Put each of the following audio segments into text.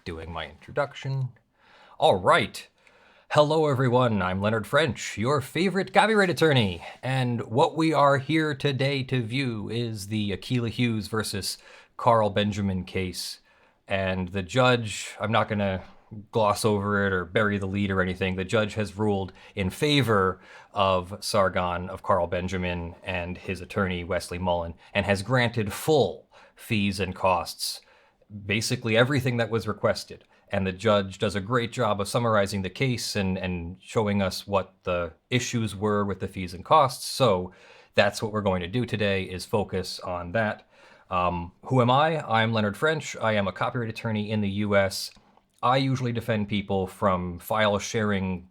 doing my introduction. All right. Hello, everyone. I'm Leonard French, your favorite copyright attorney. And what we are here today to view is the Akilah Hughes versus Carl Benjamin case. And the judge, I'm not going to gloss over it or bury the lead or anything. The judge has ruled in favor of Sargon of Carl Benjamin and his attorney, Wesley Mullen, and has granted full fees and costs, basically everything that was requested. And the judge does a great job of summarizing the case and showing us what the issues were with the fees and costs. So that's what we're going to do today, is focus on that. Who am I? I'm Leonard French. I am a copyright attorney in the US. I usually defend people from file sharing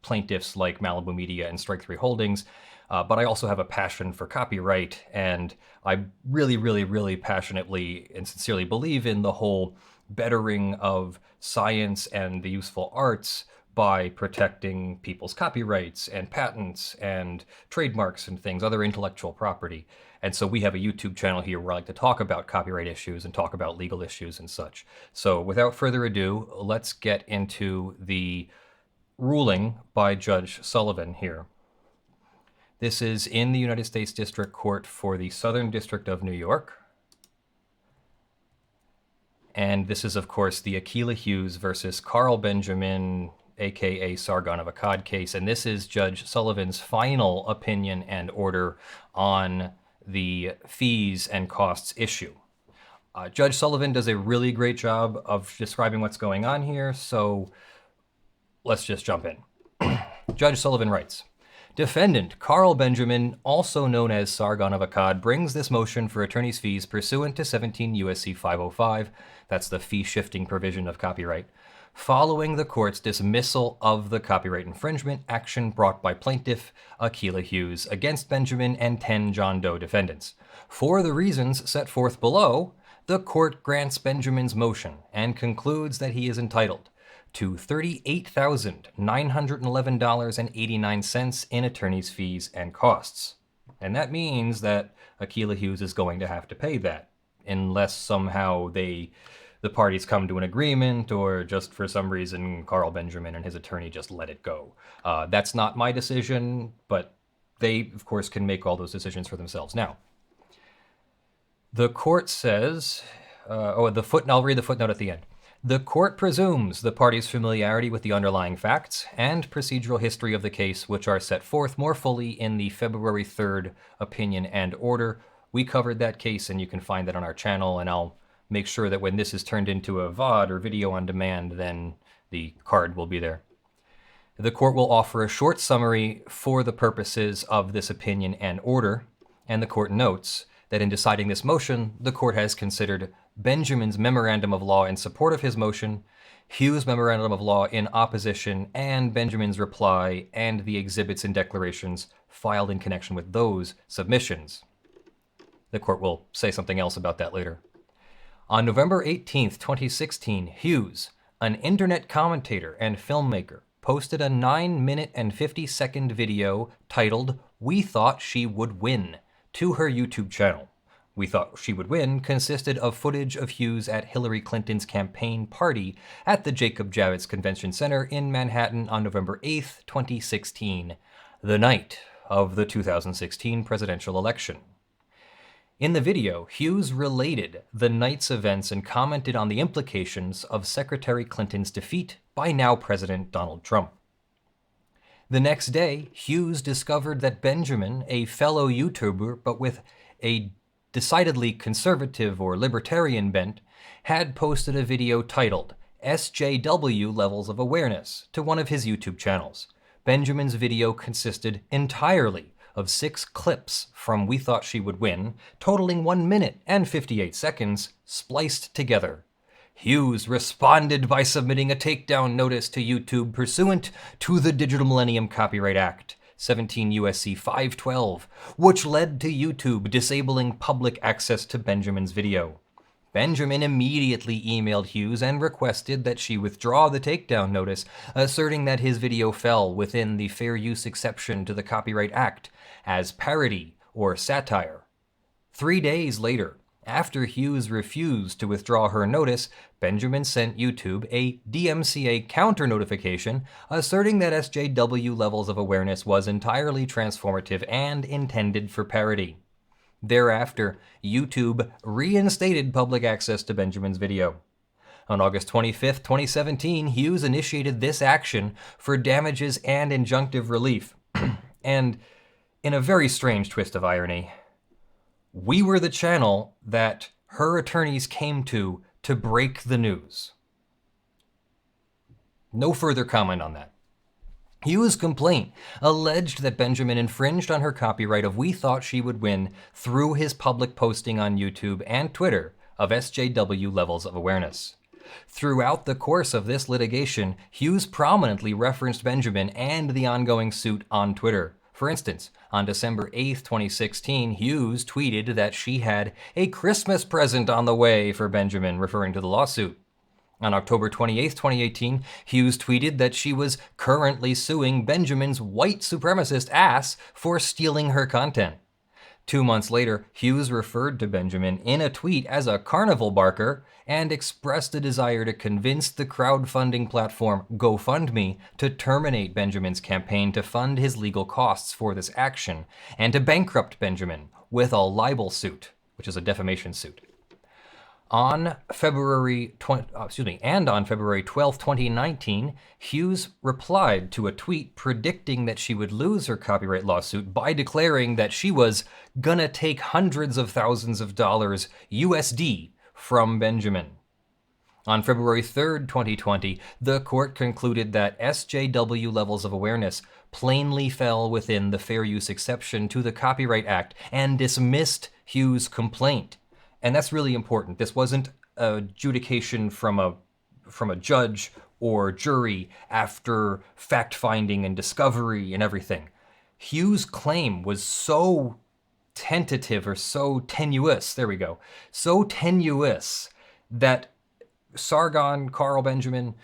plaintiffs like Malibu Media and Strike 3 Holdings, but I also have a passion for copyright, and I really passionately and sincerely believe in the whole bettering of science and the useful arts by protecting people's copyrights and patents and trademarks and things, other intellectual property. And so we have a YouTube channel here where I like to talk about copyright issues and talk about legal issues and such. So without further ado, let's get into the ruling by Judge Sullivan here. This is in the United States District Court for the Southern District of New York. And this is, of course, the Akilah Hughes versus Carl Benjamin, aka Sargon of Akkad case. And this is Judge Sullivan's final opinion and order on the fees and costs issue. Judge Sullivan does a really great job of describing what's going on here, so let's just jump in. Judge Sullivan writes, defendant Carl Benjamin, also known as Sargon of Akkad, brings this motion for attorney's fees pursuant to 17 U.S.C. 505, that's the fee-shifting provision of copyright, following the court's dismissal of the copyright infringement action brought by plaintiff Akilah Hughes against Benjamin and 10 John Doe defendants. For the reasons set forth below, the court grants Benjamin's motion and concludes that he is entitled to $38,911.89 in attorney's fees and costs. And that means that Akilah Hughes is going to have to pay that, unless somehow the parties come to an agreement, or just for some reason Carl Benjamin and his attorney just let it go. That's not my decision, but they, of course, can make all those decisions for themselves. Now, the court says, I'll read the footnote at the end. The court presumes the parties' familiarity with the underlying facts and procedural history of the case, which are set forth more fully in the February 3rd opinion and order. We covered that case, and you can find that on our channel, and I'll make sure that when this is turned into a VOD or video on demand, then the card will be there. The court will offer a short summary for the purposes of this opinion and order, and the court notes that in deciding this motion, the court has considered Benjamin's memorandum of law in support of his motion, Hughes' memorandum of law in opposition, and Benjamin's reply, and the exhibits and declarations filed in connection with those submissions. The court will say something else about that later. On November 18th, 2016, Hughes, an internet commentator and filmmaker, posted a 9-minute and 50-second video titled "We Thought She Would Win" to her YouTube channel. "We Thought She Would Win" consisted of footage of Hughes at Hillary Clinton's campaign party at the Jacob Javits Convention Center in Manhattan on November 8th, 2016, the night of the 2016 presidential election. In the video, Hughes related the night's events and commented on the implications of Secretary Clinton's defeat by now President Donald Trump. The next day, Hughes discovered that Benjamin, a fellow YouTuber but with a decidedly conservative or libertarian bent, had posted a video titled SJW Levels of Awareness to one of his YouTube channels. Benjamin's video consisted entirely of 6 clips from We Thought She Would Win, totaling 1 minute and 58 seconds, spliced together. Hughes responded by submitting a takedown notice to YouTube pursuant to the Digital Millennium Copyright Act, 17 U.S.C. 512, which led to YouTube disabling public access to Benjamin's video. Benjamin immediately emailed Hughes and requested that she withdraw the takedown notice, asserting that his video fell within the fair use exception to the Copyright Act as parody or satire. 3 days later, After Hughes refused to withdraw her notice, Benjamin sent YouTube a DMCA counter-notification asserting that SJW Levels of Awareness was entirely transformative and intended for parody. Thereafter, YouTube reinstated public access to Benjamin's video. On August 25, 2017, Hughes initiated this action for damages and injunctive relief. And in a very strange twist of irony, we were the channel that her attorneys came to break the news. No further comment on that. Hughes' complaint alleged that Benjamin infringed on her copyright of We Thought She Would Win through his public posting on YouTube and Twitter of SJW Levels of Awareness. Throughout the course of this litigation, Hughes prominently referenced Benjamin and the ongoing suit on Twitter. For instance, on December 8, 2016, Hughes tweeted that she had a Christmas present on the way for Benjamin, referring to the lawsuit. On October 28, 2018, Hughes tweeted that she was currently suing Benjamin's white supremacist ass for stealing her content. 2 months later, Hughes referred to Benjamin in a tweet as a carnival barker and expressed a desire to convince the crowdfunding platform GoFundMe to terminate Benjamin's campaign to fund his legal costs for this action and to bankrupt Benjamin with a libel suit, which is a defamation suit. On February 12, 2019, Hughes replied to a tweet predicting that she would lose her copyright lawsuit by declaring that she was gonna take hundreds of thousands of dollars USD from Benjamin. On February 3rd, 2020, the court concluded that SJW Levels of Awareness plainly fell within the fair use exception to the Copyright Act and dismissed Hughes' complaint. And that's really important. This wasn't adjudication from a judge or jury after fact-finding and discovery and everything. Hughes' claim was so tentative or so tenuous, so tenuous that Sargon, Carl Benjamin,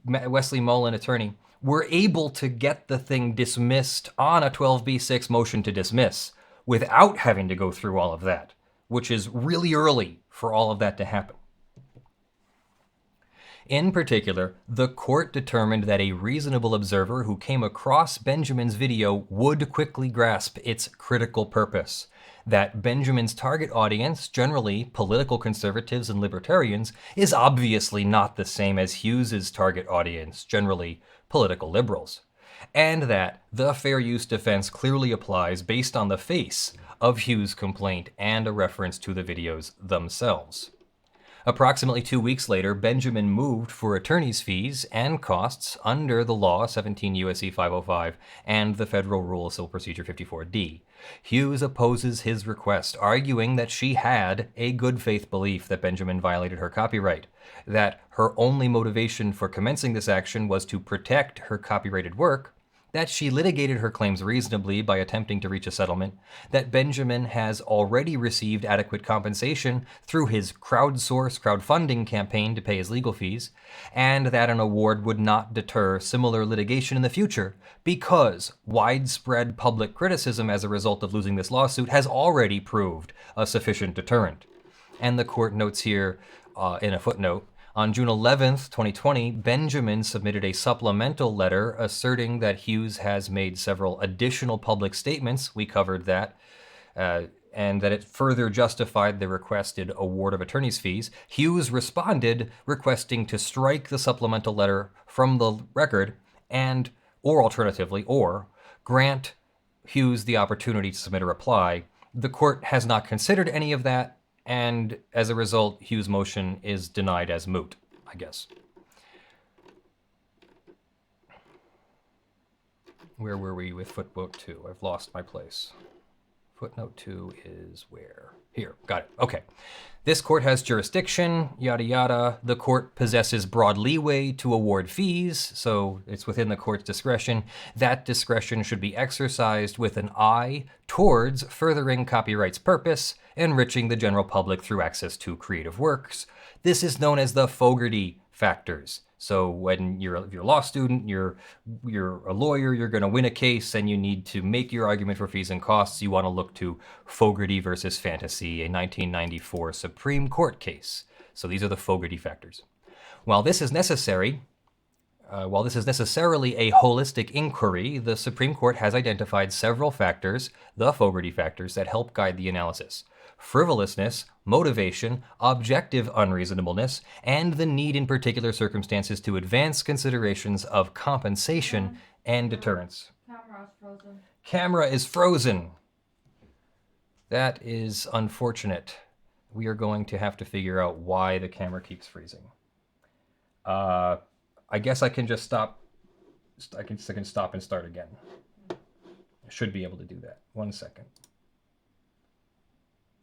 Wesley Mullen, attorney, were able to get the thing dismissed on a 12b6 motion to dismiss without having to go through all of that, which is really early for all of that to happen. In particular, the court determined that a reasonable observer who came across Benjamin's video would quickly grasp its critical purpose, that Benjamin's target audience, generally political conservatives and libertarians, is obviously not the same as Hughes's target audience, generally political liberals, and that the fair use defense clearly applies based on the face of Hughes' complaint and a reference to the videos themselves. Approximately 2 weeks later, Benjamin moved for attorney's fees and costs under the law 17 U.S.C. 505 and the Federal Rule of Civil Procedure 54D. Hughes opposes his request, arguing that she had a good faith belief that Benjamin violated her copyright, that her only motivation for commencing this action was to protect her copyrighted work, that she litigated her claims reasonably by attempting to reach a settlement, that Benjamin has already received adequate compensation through his crowdfunding campaign to pay his legal fees, and that an award would not deter similar litigation in the future because widespread public criticism as a result of losing this lawsuit has already proved a sufficient deterrent. And the court notes here in a footnote, on June 11th, 2020, Benjamin submitted a supplemental letter asserting that Hughes has made several additional public statements, we covered that, and that it further justified the requested award of attorney's fees. Hughes responded requesting to strike the supplemental letter from the record and, or alternatively, grant Hughes the opportunity to submit a reply. The court has not considered any of that, and as a result, Hughes' motion is denied as moot, I guess. Where were we with footnote 2? I've lost my place. Footnote 2 is where? Here, got it. Okay. This court has jurisdiction, yada yada. The court possesses broad leeway to award fees, so it's within the court's discretion. That discretion should be exercised with an eye towards furthering copyright's purpose, enriching the general public through access to creative works. This is known as the Fogarty factors. So when you're a law student, you're a lawyer, you're going to win a case, and you need to make your argument for fees and costs, you want to look to Fogarty versus Fantasy, a 1994 Supreme Court case. So these are the Fogarty factors. While this is necessarily a holistic inquiry, the Supreme Court has identified several factors, the Fogarty factors, that help guide the analysis. Frivolousness, motivation, objective unreasonableness, and the need in particular circumstances to advance considerations of compensation and deterrence. Camera is frozen. Camera is frozen. That is unfortunate. We are going to have to figure out why the camera keeps freezing. I guess I can just stop. I can stop and start again. I should be able to do that. 1 second.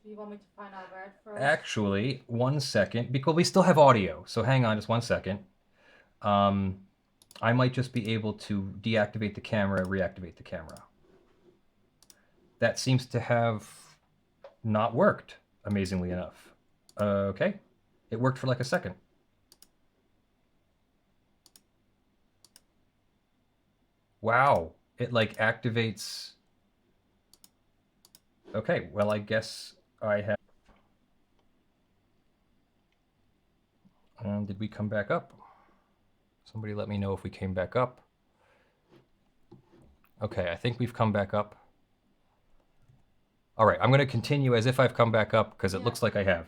Do you want me to find out where it froze? Actually, 1 second, because we still have audio. So hang on just 1 second. I might just be able to deactivate the camera, reactivate the camera. That seems to have not worked, amazingly enough. Okay, it worked for like a second. Wow, it like activates. Okay, well, I guess I have. Did we come back up? Somebody let me know if we came back up. Okay, I think we've come back up. All right, I'm going to continue as if I've come back up because it looks like I have.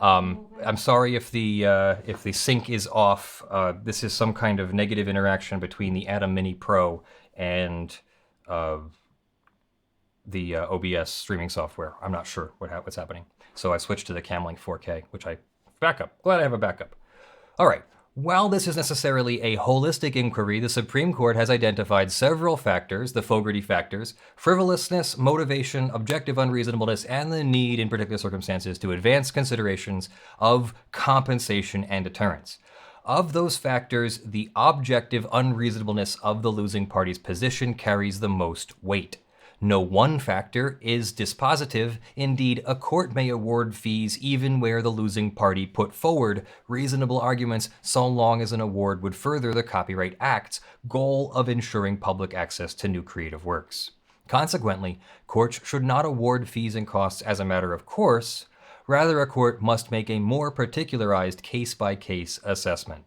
I'm sorry if the sync is off. This is some kind of negative interaction between the Atom Mini Pro and the OBS streaming software. I'm not sure what's happening. So I switched to the Camlink 4K, which I backup. Glad I have a backup. All right. While this is necessarily a holistic inquiry, the Supreme Court has identified several factors, the Fogarty factors: frivolousness, motivation, objective unreasonableness, and the need in particular circumstances to advance considerations of compensation and deterrence. Of those factors, the objective unreasonableness of the losing party's position carries the most weight. No one factor is dispositive. Indeed, a court may award fees even where the losing party put forward reasonable arguments, so long as an award would further the Copyright Act's goal of ensuring public access to new creative works. Consequently, courts should not award fees and costs as a matter of course. Rather, a court must make a more particularized case-by-case assessment.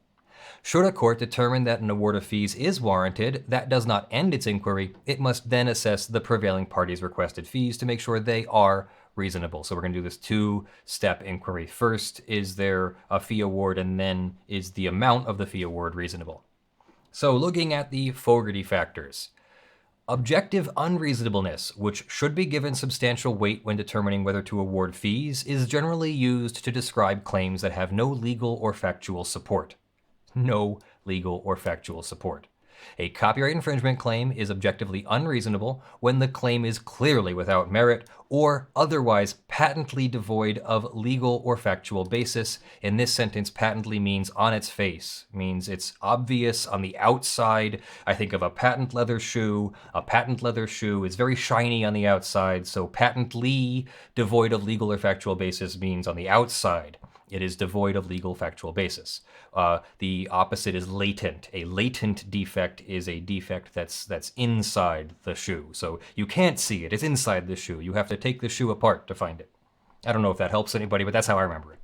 Should a court determine that an award of fees is warranted, that does not end its inquiry. It must then assess the prevailing party's requested fees to make sure they are reasonable. So we're going to do this two-step inquiry. First, is there a fee award, and then is the amount of the fee award reasonable? So looking at the Fogarty factors. Objective unreasonableness, which should be given substantial weight when determining whether to award fees, is generally used to describe claims that have no legal or factual support. No legal or factual support. A copyright infringement claim is objectively unreasonable when the claim is clearly without merit or otherwise patently devoid of legal or factual basis. In this sentence, patently means on its face, means it's obvious on the outside. I think of a patent leather shoe. A patent leather shoe is very shiny on the outside, so patently devoid of legal or factual basis means on the outside it is devoid of legal factual basis. The opposite is latent. A latent defect is a defect that's inside the shoe. So you can't see it. It's inside the shoe. You have to take the shoe apart to find it. I don't know if that helps anybody, but that's how I remember it.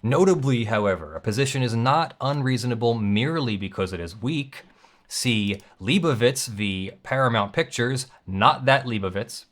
Notably, however, a position is not unreasonable merely because it is weak. See Leibovitz v. Paramount Pictures, not that Leibovitz.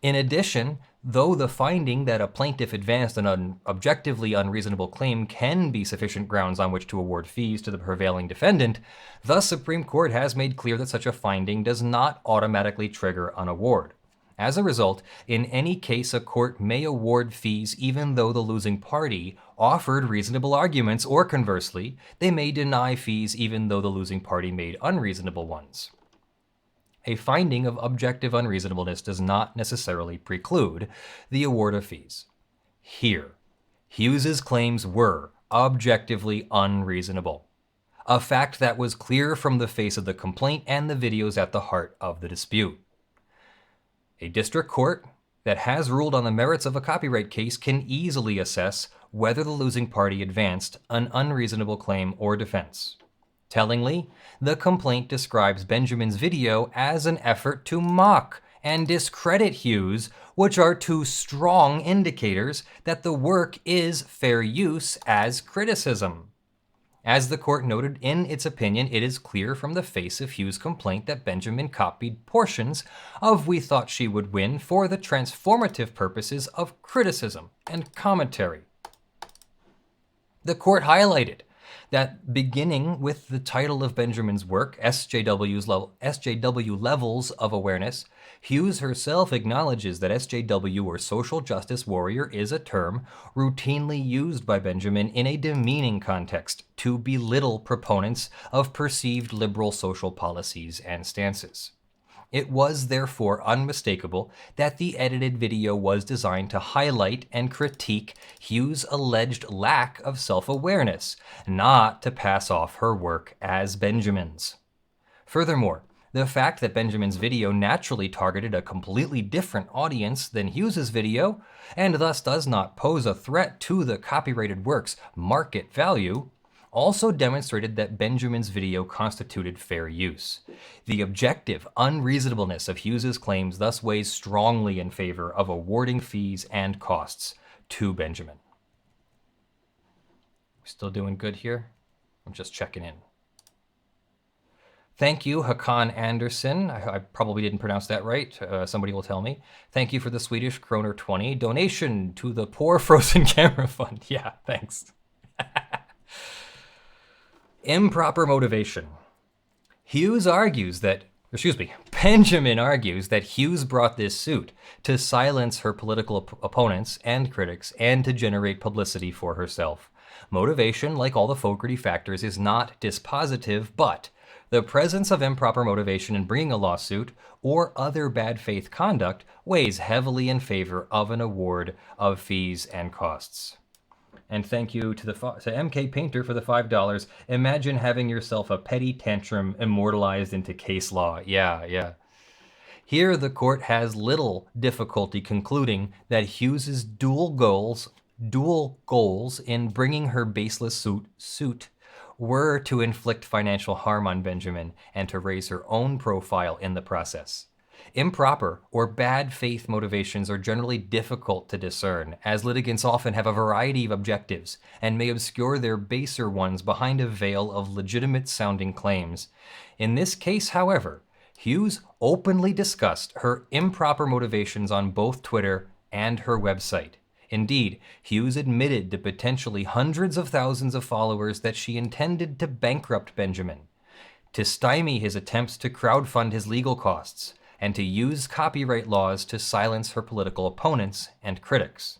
In addition, though the finding that a plaintiff advanced an objectively unreasonable claim can be sufficient grounds on which to award fees to the prevailing defendant, the Supreme Court has made clear that such a finding does not automatically trigger an award. As a result, in any case, a court may award fees even though the losing party offered reasonable arguments, or conversely, they may deny fees even though the losing party made unreasonable ones. A finding of objective unreasonableness does not necessarily preclude the award of fees. Here, Hughes's claims were objectively unreasonable, a fact that was clear from the face of the complaint and the videos at the heart of the dispute. A district court, that has ruled on the merits of a copyright case can easily assess whether the losing party advanced an unreasonable claim or defense. Tellingly, the complaint describes Benjamin's video as an effort to mock and discredit Hughes, which are two strong indicators that the work is fair use as criticism. As the court noted in its opinion, it is clear from the face of Hughes' complaint that Benjamin copied portions of We Thought She Would Win for the transformative purposes of criticism and commentary. The court highlighted that beginning with the title of Benjamin's work, SJW Levels of Awareness, Hughes herself acknowledges that SJW, or social justice warrior, is a term routinely used by Benjamin in a demeaning context to belittle proponents of perceived liberal social policies and stances. It was therefore unmistakable that the edited video was designed to highlight and critique Hughes' alleged lack of self-awareness, not to pass off her work as Benjamin's. Furthermore, the fact that Benjamin's video naturally targeted a completely different audience than Hughes' video, and thus does not pose a threat to the copyrighted work's market value, also demonstrated that Benjamin's video constituted fair use. The objective unreasonableness of Hughes' claims thus weighs strongly in favor of awarding fees and costs to Benjamin. We're still doing good here? I'm just checking in. Thank you, Hakan Andersson. I probably didn't pronounce that right. Somebody will tell me. Thank you for the Swedish kroner 20 donation to the Poor Frozen Camera Fund. Yeah, thanks. Improper motivation. Benjamin argues that Hughes brought this suit to silence her political opponents and critics and to generate publicity for herself. Motivation, like all the Fogarty factors, is not dispositive, but the presence of improper motivation in bringing a lawsuit or other bad faith conduct weighs heavily in favor of an award of fees and costs. And thank you to MK Painter for the $5. Imagine having yourself a petty tantrum immortalized into case law. Yeah. Here, the court has little difficulty concluding that Hughes's dual goals in bringing her baseless suit were to inflict financial harm on Benjamin and to raise her own profile in the process. Improper or bad faith motivations are generally difficult to discern, as litigants often have a variety of objectives and may obscure their baser ones behind a veil of legitimate-sounding claims. In this case, however, Hughes openly discussed her improper motivations on both Twitter and her website. Indeed, Hughes admitted to potentially hundreds of thousands of followers that she intended to bankrupt Benjamin, to stymie his attempts to crowdfund his legal costs, and to use copyright laws to silence her political opponents and critics.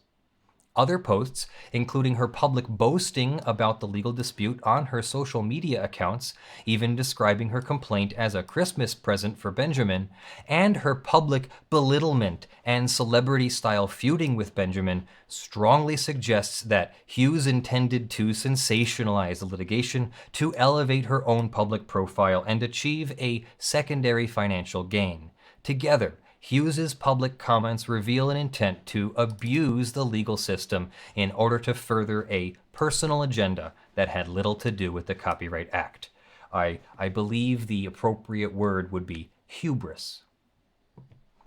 Other posts, including her public boasting about the legal dispute on her social media accounts, even describing her complaint as a Christmas present for Benjamin, and her public belittlement and celebrity-style feuding with Benjamin, strongly suggests that Hughes intended to sensationalize the litigation to elevate her own public profile and achieve a secondary financial gain. Together, Hughes's public comments reveal an intent to abuse the legal system in order to further a personal agenda that had little to do with the Copyright Act. I believe the appropriate word would be hubris.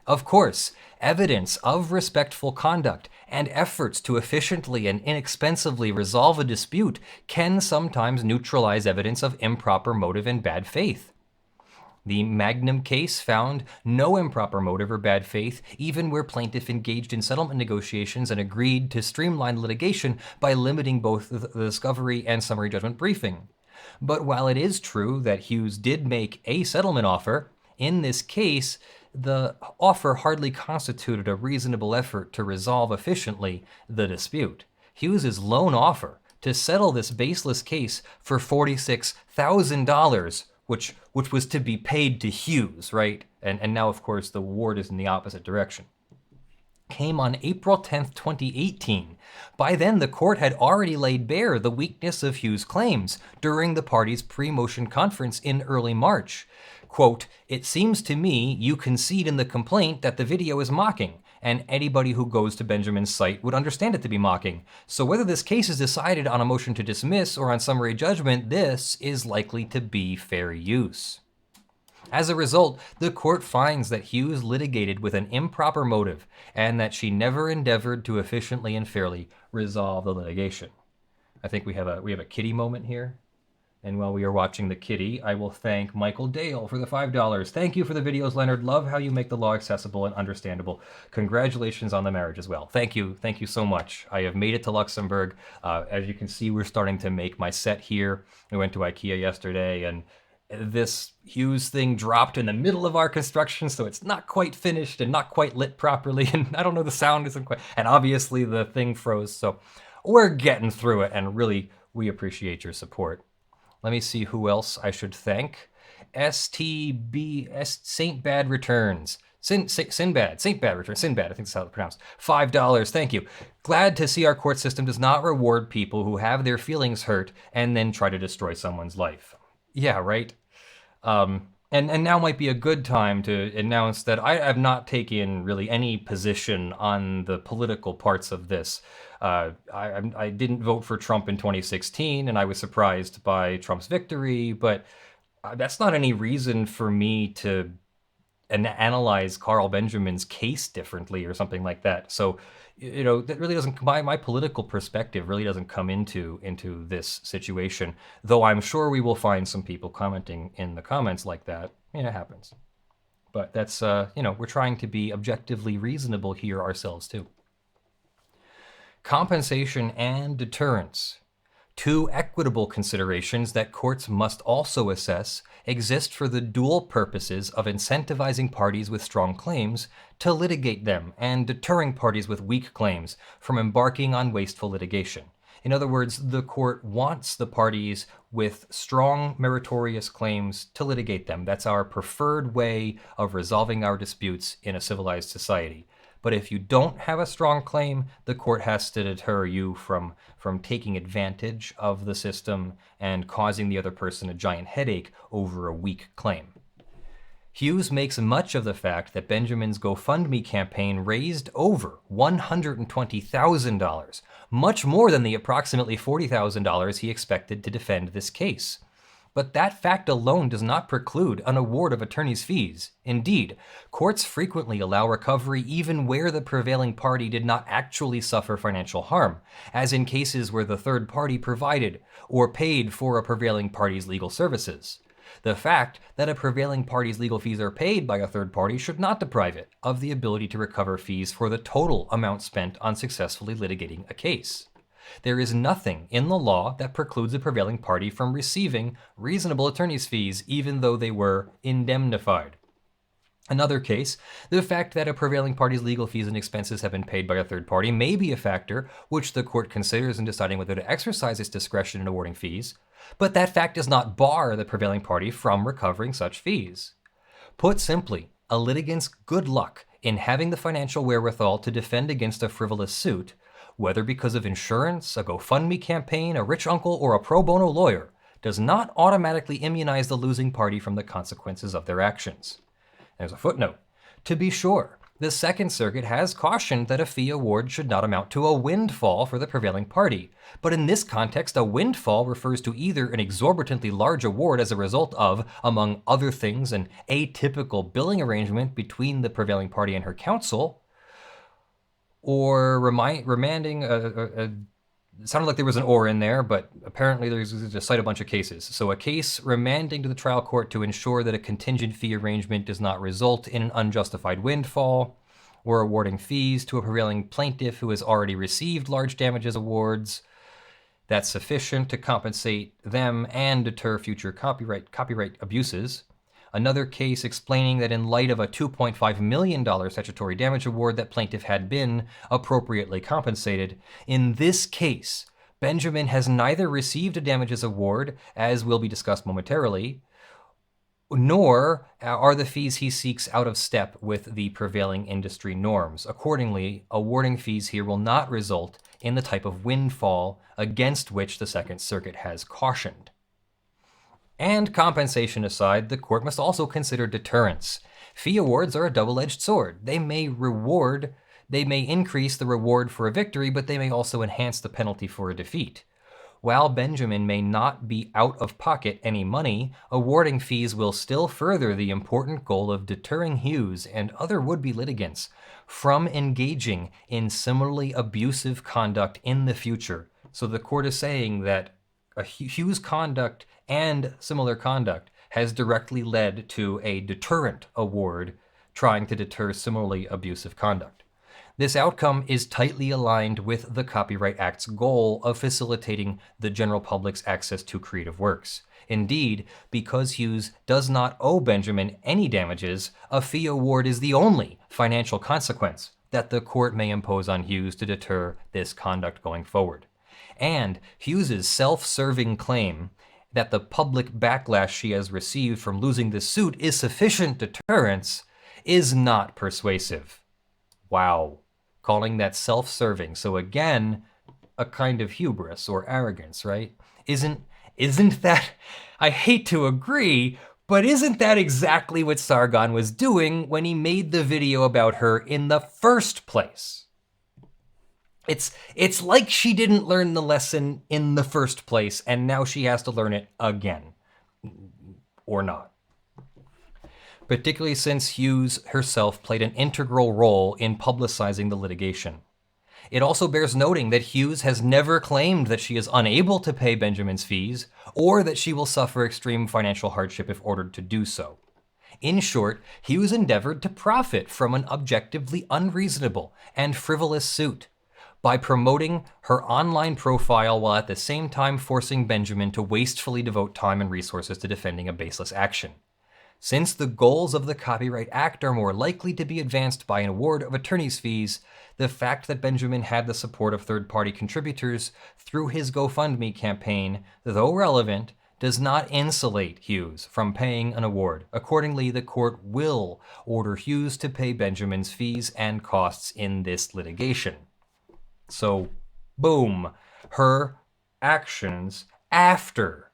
Of course, evidence of respectful conduct and efforts to efficiently and inexpensively resolve a dispute can sometimes neutralize evidence of improper motive and bad faith. The Magnum case found no improper motive or bad faith, even where plaintiff engaged in settlement negotiations and agreed to streamline litigation by limiting both the discovery and summary judgment briefing. But while it is true that Hughes did make a settlement offer, in this case, the offer hardly constituted a reasonable effort to resolve efficiently the dispute. Hughes's lone offer to settle this baseless case for $46,000, which was to be paid to Hughes, right? And now, of course, the award is in the opposite direction, came on April 10th, 2018. By then, the court had already laid bare the weakness of Hughes' claims during the parties' pre-motion conference in early March. Quote, "It seems to me you concede in the complaint that the video is mocking, and anybody who goes to Benjamin's site would understand it to be mocking. So whether this case is decided on a motion to dismiss or on summary judgment, this is likely to be fair use. As a result, the court finds that Hughes litigated with an improper motive and that she never endeavored to efficiently and fairly resolve the litigation. I think we have a kitty moment here. And while we are watching the kitty, I will thank Michael Dale for the $5. Thank you for the videos, Leonard. Love how you make the law accessible and understandable. Congratulations on the marriage as well. Thank you so much. I have made it to Luxembourg. As you can see, we're starting to make my set here. We went to IKEA yesterday, and this Hughes thing dropped in the middle of our construction, so it's not quite finished and not quite lit properly, and I don't know, the sound isn't quite, and obviously the thing froze, so we're getting through it, and really, we appreciate your support. Let me see who else I should thank. STB, Saint Bad Returns. Sinbad Returns, Sinbad, I think that's how it's pronounced. $5, thank you. Glad to see our court system does not reward people who have their feelings hurt and then try to destroy someone's life. Yeah, right? And now might be a good time to announce that I have not taken really any position on the political parts of this. I didn't vote for Trump in 2016, and I was surprised by Trump's victory, but that's not any reason for me to analyze Carl Benjamin's case differently or something like that. So, you know, that really doesn't, my political perspective really doesn't come into this situation, though I'm sure we will find some people commenting in the comments like that. You know, it happens. But that's, you know, we're trying to be objectively reasonable here ourselves too. Compensation and deterrence. Two equitable considerations that courts must also assess exist for the dual purposes of incentivizing parties with strong claims to litigate them and deterring parties with weak claims from embarking on wasteful litigation. In other words, the court wants the parties with strong meritorious claims to litigate them. That's our preferred way of resolving our disputes in a civilized society. But if you don't have a strong claim, the court has to deter you from taking advantage of the system and causing the other person a giant headache over a weak claim. Hughes makes much of the fact that Benjamin's GoFundMe campaign raised over $120,000, much more than the approximately $40,000 he expected to defend this case. But that fact alone does not preclude an award of attorney's fees. Indeed, courts frequently allow recovery even where the prevailing party did not actually suffer financial harm, as in cases where the third party provided or paid for a prevailing party's legal services. The fact that a prevailing party's legal fees are paid by a third party should not deprive it of the ability to recover fees for the total amount spent on successfully litigating a case. There is nothing in the law that precludes a prevailing party from receiving reasonable attorney's fees even though they were indemnified. Another case, the fact that a prevailing party's legal fees and expenses have been paid by a third party may be a factor which the court considers in deciding whether to exercise its discretion in awarding fees, but that fact does not bar the prevailing party from recovering such fees. Put simply, a litigant's good luck in having the financial wherewithal to defend against a frivolous suit, whether because of insurance, a GoFundMe campaign, a rich uncle, or a pro bono lawyer, does not automatically immunize the losing party from the consequences of their actions. There's a footnote. To be sure, the Second Circuit has cautioned that a fee award should not amount to a windfall for the prevailing party, but in this context, a windfall refers to either an exorbitantly large award as a result of, among other things, an atypical billing arrangement between the prevailing party and her counsel, or remanding it sounded like there was an or in there, but apparently there's just cite a bunch of cases. So a case remanding to the trial court to ensure that a contingent fee arrangement does not result in an unjustified windfall, or awarding fees to a prevailing plaintiff who has already received large damages awards. That's sufficient to compensate them and deter future copyright abuses. Another case explaining that in light of a $2.5 million statutory damage award that plaintiff had been appropriately compensated. In this case, Benjamin has neither received a damages award, as will be discussed momentarily, nor are the fees he seeks out of step with the prevailing industry norms. Accordingly, awarding fees here will not result in the type of windfall against which the Second Circuit has cautioned. And compensation aside, the court must also consider deterrence. Fee awards are a double-edged sword. They may reward They may increase the reward for a victory, but they may also enhance the penalty for a defeat. While Benjamin may not be out of pocket any money, awarding fees will still further the important goal of deterring Hughes and other would-be litigants from engaging in similarly abusive conduct in the future. So the court is saying that Hughes' conduct and similar conduct has directly led to a deterrent award trying to deter similarly abusive conduct. This outcome is tightly aligned with the Copyright Act's goal of facilitating the general public's access to creative works. Indeed, because Hughes does not owe Benjamin any damages, a fee award is the only financial consequence that the court may impose on Hughes to deter this conduct going forward. And Hughes's self-serving claim that the public backlash she has received from losing this suit is sufficient deterrence is not persuasive. Wow. Calling that self-serving. So again, a kind of hubris or arrogance, right? Isn't that, I hate to agree, but isn't that exactly what Sargon was doing when he made the video about her in the first place? It's like she didn't learn the lesson in the first place, and now she has to learn it again. Or not. Particularly since Hughes herself played an integral role in publicizing the litigation. It also bears noting that Hughes has never claimed that she is unable to pay Benjamin's fees, or that she will suffer extreme financial hardship if ordered to do so. In short, Hughes endeavored to profit from an objectively unreasonable and frivolous suit by promoting her online profile while at the same time forcing Benjamin to wastefully devote time and resources to defending a baseless action. Since the goals of the Copyright Act are more likely to be advanced by an award of attorney's fees, the fact that Benjamin had the support of third-party contributors through his GoFundMe campaign, though relevant, does not insulate Hughes from paying an award. Accordingly, the court will order Hughes to pay Benjamin's fees and costs in this litigation. So, boom, her actions after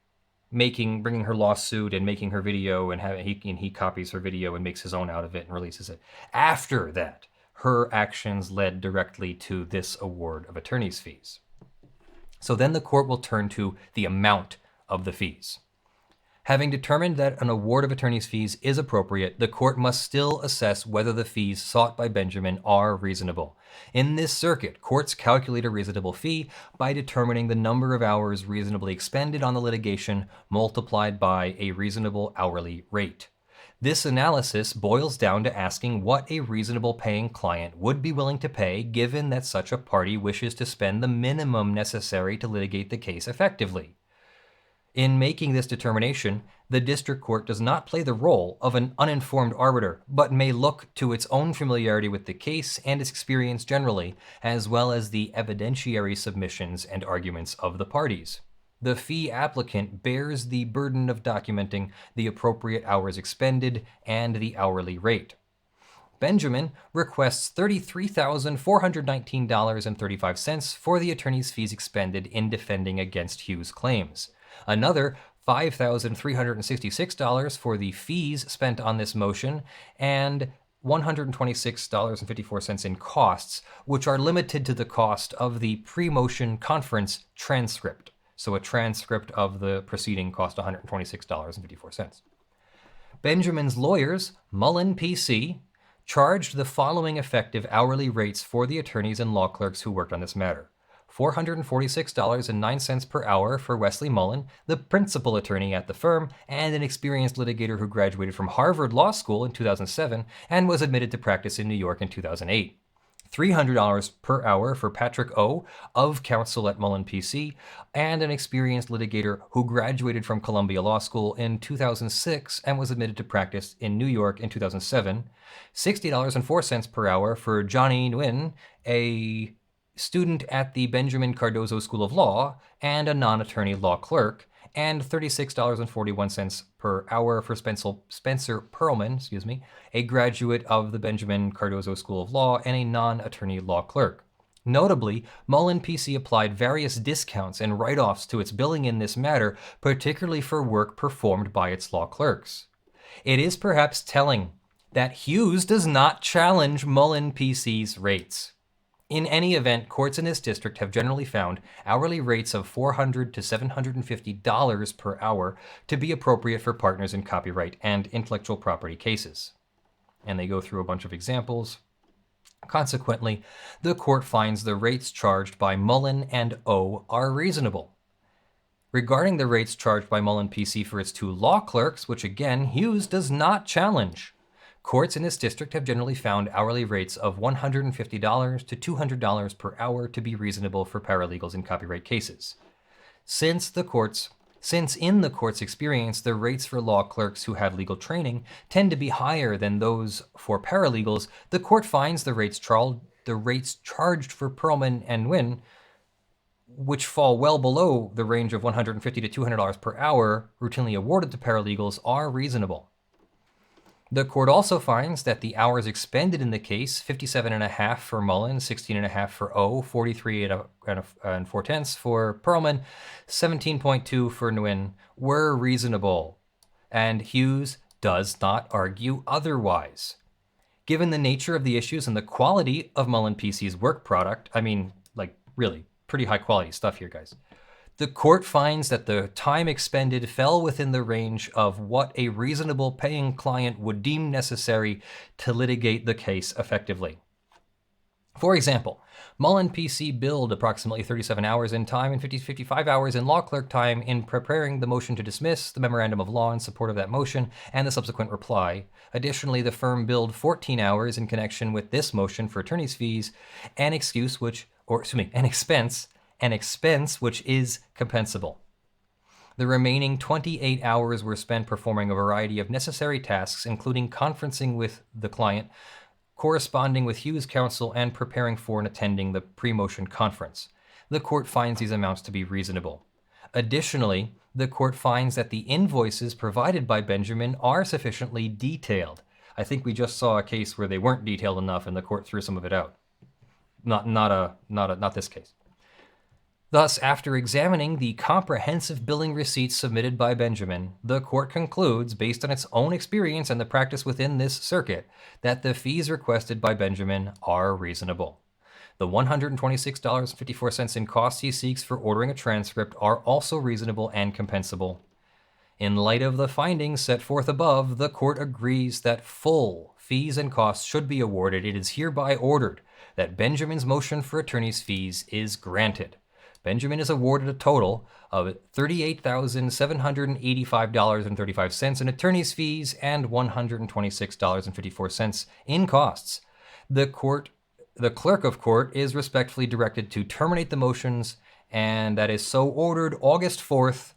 bringing her lawsuit and making her video, and he copies her video and makes his own out of it and releases it. After that, her actions led directly to this award of attorney's fees. So then the court will turn to the amount of the fees. Having determined that an award of attorney's fees is appropriate, the court must still assess whether the fees sought by Benjamin are reasonable. In this circuit, courts calculate a reasonable fee by determining the number of hours reasonably expended on the litigation multiplied by a reasonable hourly rate. This analysis boils down to asking what a reasonable paying client would be willing to pay given that such a party wishes to spend the minimum necessary to litigate the case effectively. In making this determination, the district court does not play the role of an uninformed arbiter, but may look to its own familiarity with the case and its experience generally, as well as the evidentiary submissions and arguments of the parties. The fee applicant bears the burden of documenting the appropriate hours expended and the hourly rate. Benjamin requests $33,419.35 for the attorney's fees expended in defending against Hughes' claims. Another $5,366 for the fees spent on this motion, and $126.54 in costs, which are limited to the cost of the pre-motion conference transcript. So a transcript of the proceeding cost $126.54. Benjamin's lawyers, Mullen PC, charged the following effective hourly rates for the attorneys and law clerks who worked on this matter. $446.09 per hour for Wesley Mullen, the principal attorney at the firm and an experienced litigator who graduated from Harvard Law School in 2007 and was admitted to practice in New York in 2008. $300 per hour for Patrick O. of counsel at Mullen PC and an experienced litigator who graduated from Columbia Law School in 2006 and was admitted to practice in New York in 2007. $60.04 per hour for Johnny Nguyen, a student at the Benjamin Cardozo School of Law and a non-attorney law clerk, and $36.41 per hour for Spencer Perlman, a graduate of the Benjamin Cardozo School of Law and a non-attorney law clerk. Notably, Mullen PC applied various discounts and write-offs to its billing in this matter, particularly for work performed by its law clerks. It is perhaps telling that Hughes does not challenge Mullen PC's rates. In any event, courts in this district have generally found hourly rates of $400 to $750 per hour to be appropriate for partners in copyright and intellectual property cases. And they go through a bunch of examples. Consequently, the court finds the rates charged by Mullen and O are reasonable. Regarding the rates charged by Mullen PC for its 2 law clerks, which again Hughes does not challenge, courts in this district have generally found hourly rates of $150 to $200 per hour to be reasonable for paralegals in copyright cases. Since in the court's experience, the rates for law clerks who have legal training tend to be higher than those for paralegals, the court finds the rates charged for Perlman and Nguyen, which fall well below the range of $150 to $200 per hour routinely awarded to paralegals, are reasonable. The court also finds that the hours expended in the case, 57.5 for Mullen, 16.5 for O, 43 and 4/10 for Perlman, 17.2 for Nguyen, were reasonable, and Hughes does not argue otherwise. Given the nature of the issues and the quality of Mullen PC's work product, I mean, like, really, pretty high quality stuff here, guys. The court finds that the time expended fell within the range of what a reasonable paying client would deem necessary to litigate the case effectively. For example, Mullen PC billed approximately 37 hours in time and 55 hours in law clerk time in preparing the motion to dismiss, the memorandum of law in support of that motion, and the subsequent reply. Additionally, the firm billed 14 hours in connection with this motion for attorney's fees, an expense which is compensable. The remaining 28 hours were spent performing a variety of necessary tasks, including conferencing with the client, corresponding with Hughes' counsel, and preparing for and attending the pre-motion conference. The court finds these amounts to be reasonable. Additionally, the court finds that the invoices provided by Benjamin are sufficiently detailed. I think we just saw a case where they weren't detailed enough and the court threw some of it out. Not this case. Thus, after examining the comprehensive billing receipts submitted by Benjamin, the court concludes, based on its own experience and the practice within this circuit, that the fees requested by Benjamin are reasonable. The $126.54 in costs he seeks for ordering a transcript are also reasonable and compensable. In light of the findings set forth above, the court agrees that full fees and costs should be awarded. It is hereby ordered that Benjamin's motion for attorney's fees is granted. Benjamin is awarded a total of $38,785.35 in attorney's fees and $126.54 in costs. The clerk of court is respectfully directed to terminate the motions, and that is so ordered. August 4th,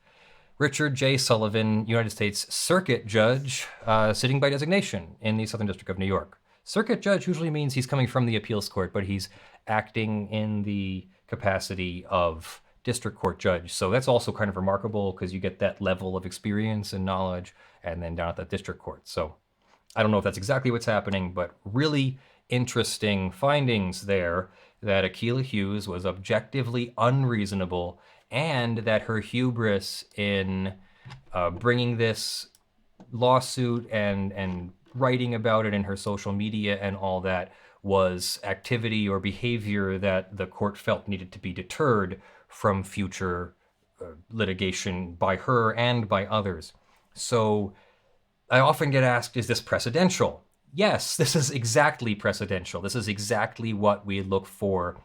Richard J. Sullivan, United States Circuit Judge, sitting by designation in the Southern District of New York. Circuit Judge usually means he's coming from the appeals court, but he's acting in the capacity of district court judge. So that's also kind of remarkable because you get that level of experience and knowledge and then down at the district court. So I don't know if that's exactly what's happening, but really interesting findings there that Akilah Hughes was objectively unreasonable and that her hubris in bringing this lawsuit and writing about it in her social media and all that was activity or behavior that the court felt needed to be deterred from future litigation by her and by others. So I often get asked, is this precedential? Yes, this is exactly precedential. This is exactly what we look for.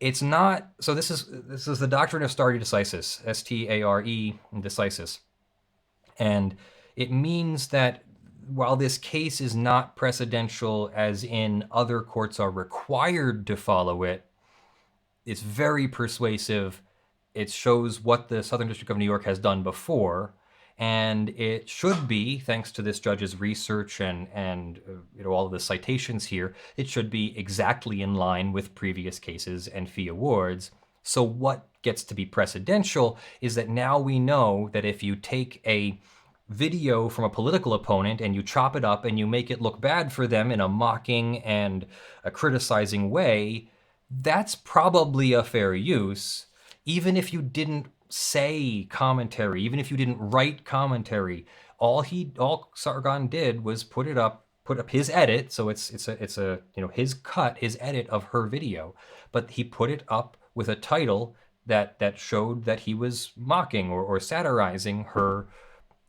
It's not, so this is the doctrine of stare decisis, stare decisis. And it means that while this case is not precedential as in other courts are required to follow it, it's very persuasive. It shows what the Southern District of New York has done before, and it should be, thanks to this judge's research and all of the citations here, it should be exactly in line with previous cases and fee awards. So what gets to be precedential is that now we know that if you take a video from a political opponent and you chop it up and you make it look bad for them in a mocking and a criticizing way, that's probably a fair use, even if you didn't say commentary, even if you didn't write commentary. All Sargon did was put it up put up his edit, so it's a his cut, his edit of her video, but he put it up with a title that showed that he was mocking or satirizing her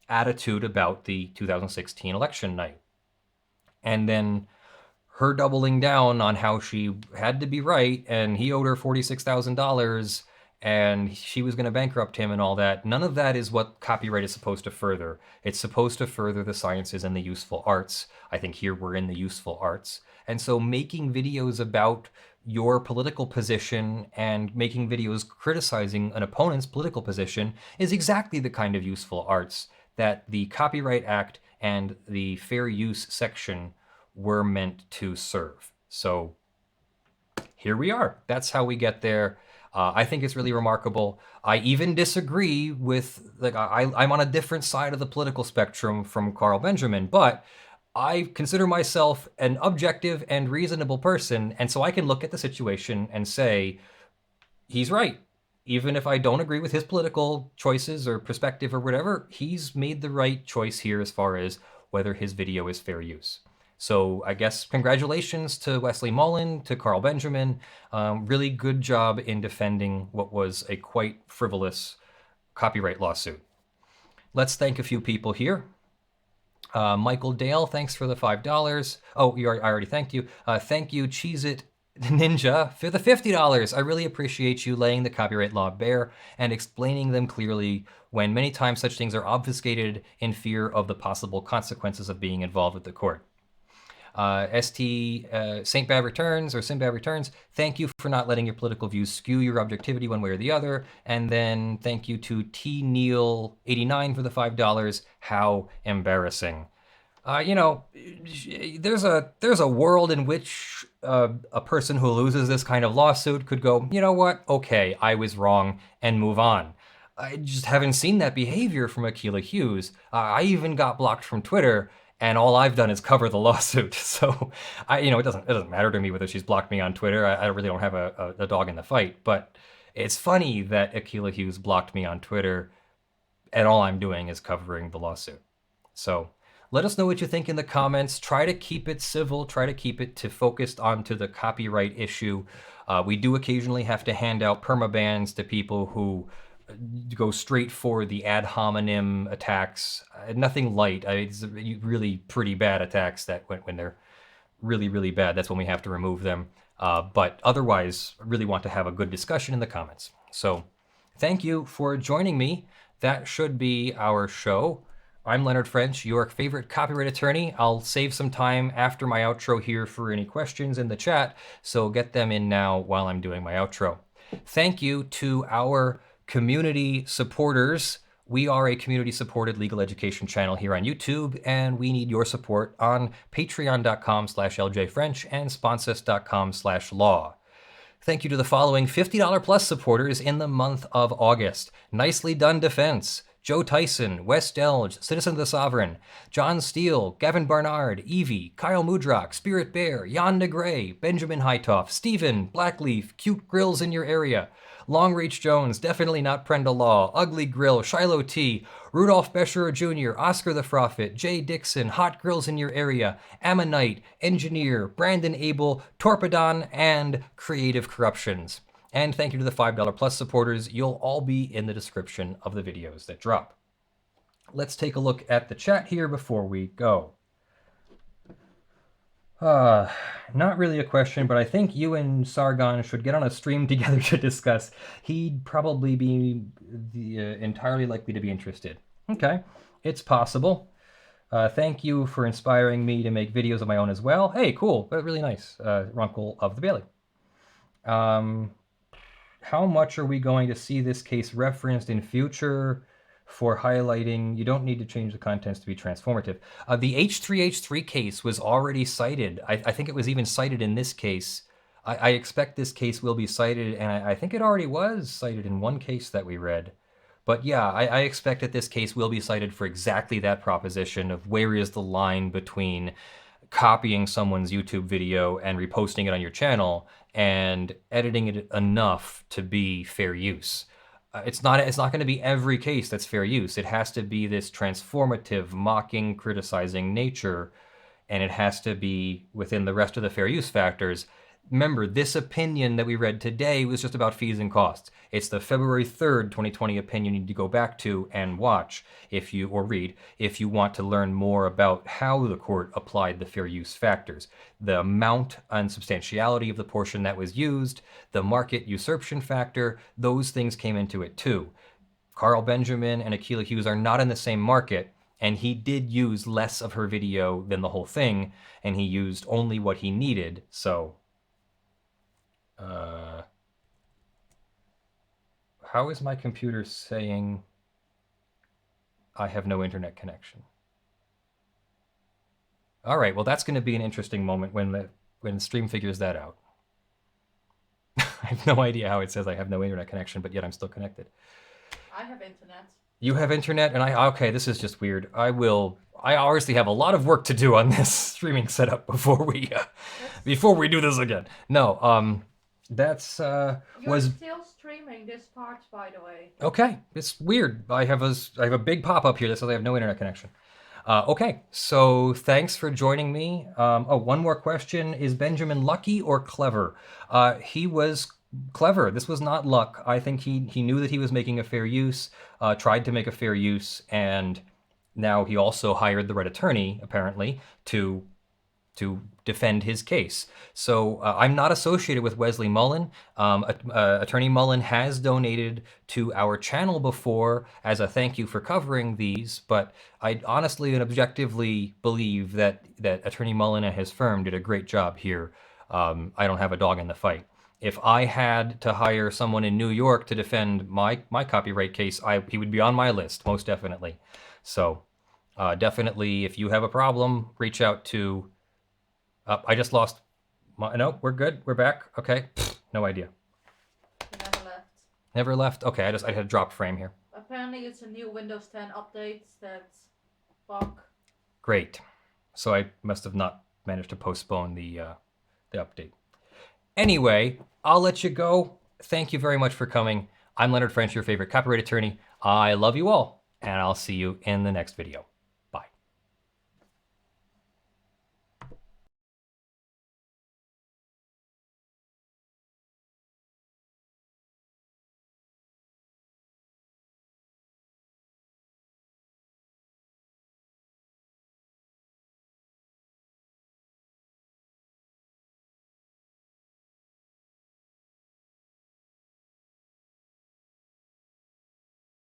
attitude about the 2016 election night. And then her doubling down on how she had to be right and he owed her $46,000 and she was going to bankrupt him and all that. None of that is what copyright is supposed to further. It's supposed to further the sciences and the useful arts. I think here we're in the useful arts. And so making videos about your political position and making videos criticizing an opponent's political position is exactly the kind of useful arts that the Copyright Act and the Fair Use section were meant to serve. So here we are. That's how we get there. I think it's really remarkable. I even disagree with, like, I'm on a different side of the political spectrum from Carl Benjamin, but I consider myself an objective and reasonable person, and so I can look at the situation and say, he's right. Even if I don't agree with his political choices or perspective or whatever, he's made the right choice here as far as whether his video is fair use. So I guess congratulations to Wesley Mullen, to Carl Benjamin. Really good job in defending what was a quite frivolous copyright lawsuit. Let's thank a few people here. Michael Dale, thanks for the $5. Oh, I already thanked you. Thank you, Cheez-It Ninja, for the $50. I really appreciate you laying the copyright law bare and explaining them clearly when many times such things are obfuscated in fear of the possible consequences of being involved with the court. St. Bad Returns, or Sinbad Returns, thank you for not letting your political views skew your objectivity one way or the other. And then thank you to T Neil 89 for the $5. How embarrassing. There's a world in which a person who loses this kind of lawsuit could go, you know what? Okay, I was wrong, and move on. I just haven't seen that behavior from Akilah Hughes. I even got blocked from Twitter, and all I've done is cover the lawsuit. So, it doesn't matter to me whether she's blocked me on Twitter. I really don't have a dog in the fight. But it's funny that Akilah Hughes blocked me on Twitter, and all I'm doing is covering the lawsuit. So let us know what you think in the comments. Try to keep it civil. Try to keep it focused onto the copyright issue. We do occasionally have to hand out permabans to people who go straight for the ad hominem attacks. Nothing light. It's really pretty bad attacks that when they're really, really bad, that's when we have to remove them. But otherwise, I really want to have a good discussion in the comments. So thank you for joining me. That should be our show. I'm Leonard French, your favorite copyright attorney. I'll save some time after my outro here for any questions in the chat, so get them in now while I'm doing my outro. Thank you to our community supporters. We are a community-supported legal education channel here on YouTube, and we need your support on patreon.com/ljfrench and sponsus.com/law. Thank you to the following $50 plus supporters in the month of August. Nicely Done Defense, Joe Tyson, Wes Delj, Citizen of the Sovereign, John Steele, Gavin Barnard, Eevi, Kyle Mudrak, Spirit Bear, Jan Negrey, Benjamin Hitov, Stephen, Blackleaf, Cute Grills in Your Area, Longreach Jones, Definitely Not Prenda Law, Ugly Grill, Shielo T, Rudolph Bescherer Jr., Oscar the Phrophet, Jay Dixon, Hot Grills in Your Area, Ameknight, Engineer, Brandyn, Abel, Torpedan, and Creative Corruptions. And thank you to the $5 plus supporters. You'll all be in the description of the videos that drop. Let's take a look at the chat here before we go. Not really a question, but I think you and Sargon should get on a stream together to discuss. He'd probably be entirely likely to be interested. Okay, it's possible. Thank you for inspiring me to make videos of my own as well. Hey, cool, but really nice, Runkle of the Bailey. How much are we going to see this case referenced in future for highlighting? You don't need to change the contents to be transformative. The H3H3 case was already cited. I think it was even cited in this case. I expect this case will be cited, and I think it already was cited in one case that we read. But yeah, I expect that this case will be cited for exactly that proposition of where is the line between copying someone's YouTube video and reposting it on your channel and editing it enough to be fair use. It's not going to be every case that's fair use. It has to be this transformative, mocking, criticizing nature. and it has to be within the rest of the fair use factors. Remember, this opinion that we read today was just about fees and costs. It's the February 3rd, 2020 opinion you need to go back to and watch or read if you want to learn more about how the court applied the fair use factors. The amount and substantiality of the portion that was used, the market usurpation factor, those things came into it too. Carl Benjamin and Akilah Hughes are not in the same market, and he did use less of her video than the whole thing, and he used only what he needed, so... how is my computer saying I have no internet connection? All right, well, that's going to be an interesting moment when Stream figures that out. I have no idea how it says I have no internet connection, but yet I'm still connected. I have internet. You have internet, and okay, this is just weird. I obviously have a lot of work to do on this streaming setup before we do this again. No, that's You're still streaming this part, by the way. Okay, it's weird. I have a big pop-up here that says I have no internet connection. Okay, so thanks for joining me. One more question. Is Benjamin lucky or clever? He was clever. This was not luck. I think he knew that he was making a fair use, tried to make a fair use, and now he also hired the right attorney, apparently, to defend his case. So I'm not associated with Wesley Mullen. Attorney Mullen has donated to our channel before as a thank you for covering these, but I honestly and objectively believe that Attorney Mullen and his firm did a great job here. I don't have a dog in the fight. If I had to hire someone in New York to defend my copyright case, he would be on my list, most definitely. So definitely, if you have a problem, reach out to... I just lost my... No, we're good. We're back. Okay. No idea. You never left. Never left? Okay, I had a drop frame here. Apparently it's a new Windows 10 update that's bug. Great. So I must have not managed to postpone the update. Anyway, I'll let you go. Thank you very much for coming. I'm Leonard French, your favorite copyright attorney. I love you all, and I'll see you in the next video.